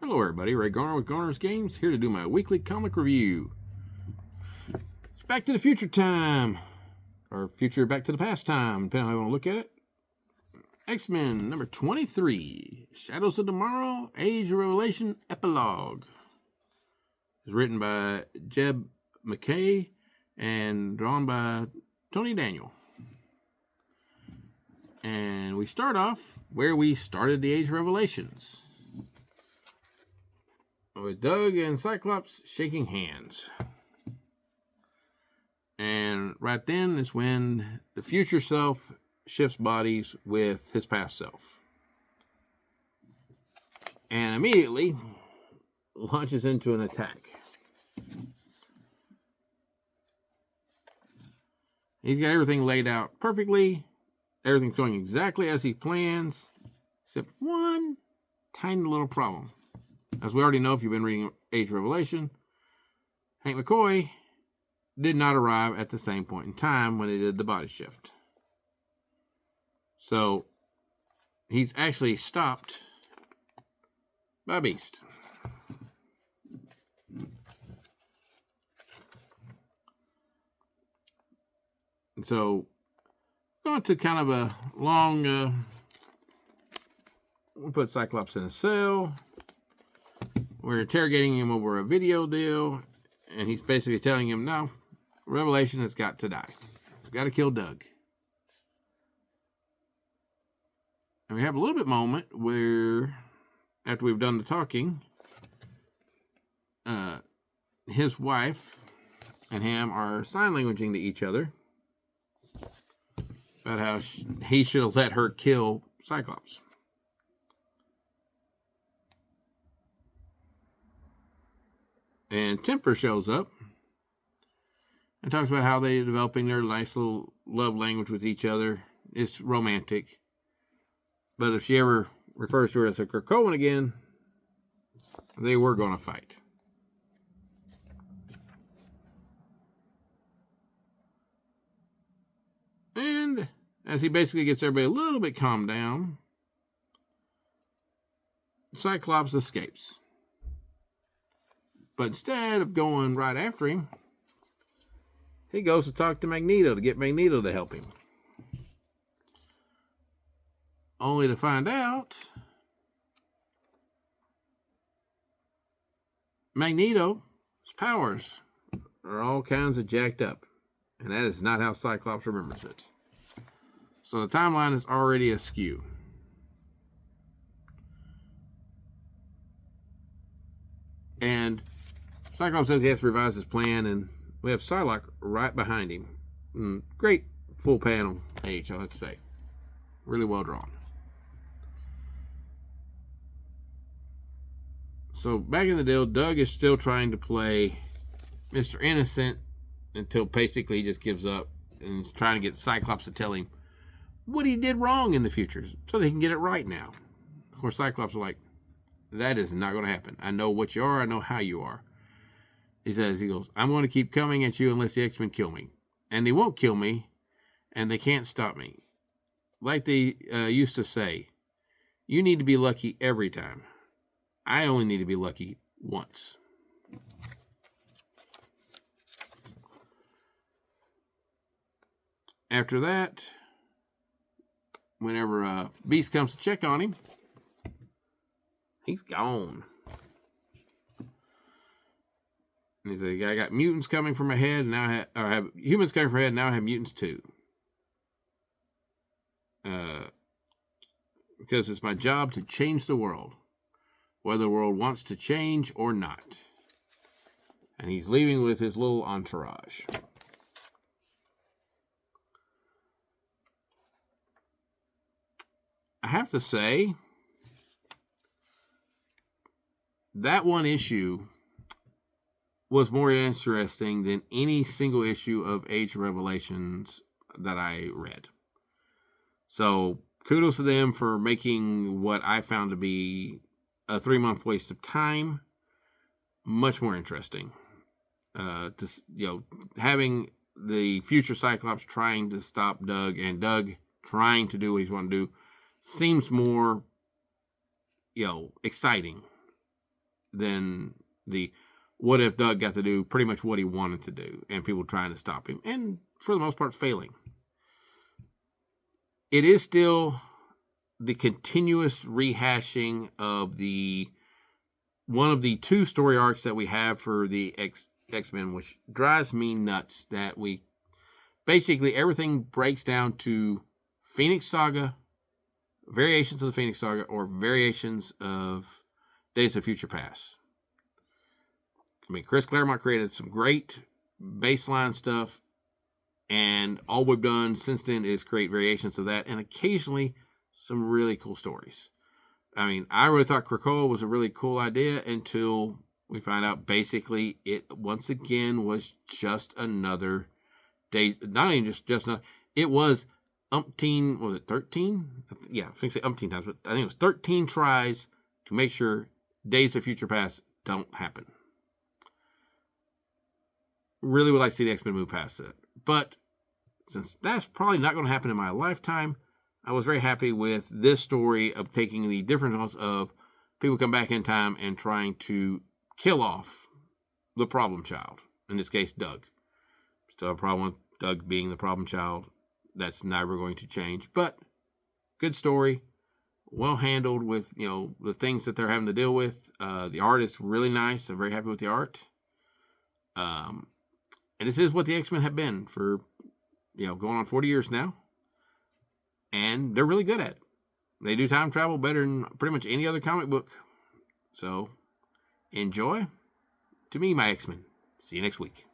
Hello everybody, Ray Garner with Garner's Games, here to do my weekly comic review. It's Back to the Future time, or future Back to the Past time, depending on how you want to look at it. X-Men number 23, Shadows of Tomorrow, Age of Revelation Epilogue. It's written by MacKay and drawn by Tony Daniel. And we start off where we started the Age of Revelations, with Doug and Cyclops shaking hands. And right then is when the future self shifts bodies with his past self. And immediately launches into an attack. He's got everything laid out perfectly. Everything's going exactly as he plans, except one tiny little problem. As we already know, if you've been reading Age of Revelation, Hank McCoy did not arrive at the same point in time when he did the body shift. So, he's actually stopped by Beast. And so, going to kind of a long, we'll put Cyclops in a cell. We're interrogating him over a video deal, and he's basically telling him, no, Revelation has got to die. We've got to kill Doug. And we have a little bit moment where, after we've done the talking, his wife and him are sign languaging to each other about how he should have let her kill Cyclops. And Temper shows up and talks about how they're developing their nice little love language with each other. It's romantic. But if she ever refers to her as a Krakoan again, they were going to fight. And as he basically gets everybody a little bit calmed down, Cyclops escapes. But instead of going right after him, he goes to talk to Magneto to get Magneto to help him. Only to find out Magneto's powers are all kinds of jacked up. And that is not how Cyclops remembers it. So the timeline is already askew. And Cyclops says he has to revise his plan, and we have Psylocke right behind him. Great full panel page, I have to say. Really well drawn. So back in the deal, Doug is still trying to play Mr. Innocent until basically he just gives up and is trying to get Cyclops to tell him what he did wrong in the future so that he can get it right now. Of course, Cyclops is like, that is not going to happen. I know what you are. I know how you are. He goes, I'm going to keep coming at you unless the X-Men kill me. And they won't kill me, and they can't stop me. Like they used to say, you need to be lucky every time. I only need to be lucky once. After that, whenever Beast comes to check on him, he's gone. And he's like, I got mutants coming from ahead, and now I have humans coming from ahead, and now I have mutants too. Because it's my job to change the world, whether the world wants to change or not. And he's leaving with his little entourage. I have to say, that one issue was more interesting than any single issue of Age of Revelations that I read. So, kudos to them for making what I found to be a 3-month waste of time much more interesting. Having the future Cyclops trying to stop Doug and Doug trying to do what he's wanting to do seems more, exciting than the what if Doug got to do pretty much what he wanted to do and people trying to stop him and for the most part failing. It is still the continuous rehashing of one of the 2 story arcs that we have for the X-Men, which drives me nuts, that we basically everything breaks down to Phoenix Saga, variations of the Phoenix Saga, or variations of Days of Future Past. I mean, Chris Claremont created some great baseline stuff, and all we've done since then is create variations of that, and occasionally some really cool stories. I mean, I really thought Krakoa was a really cool idea until we find out basically it once again was just another day. Not even just not. It was umpteen. Was it 13? Yeah, I think say umpteen times, but I think it was 13 tries to make sure Days of Future Past don't happen. Really would like to see the X-Men move past that, but since that's probably not going to happen in my lifetime, I was very happy with this story of taking the difference of people come back in time and trying to kill off the problem child. In this case, Doug. Still a problem with Doug being the problem child. That's never going to change. But good story. Well handled with, the things that they're having to deal with. The art is really nice. I'm very happy with the art. And this is what the X-Men have been for, going on 40 years now. And they're really good at it. They do time travel better than pretty much any other comic book. So, enjoy. To me, my X-Men. See you next week.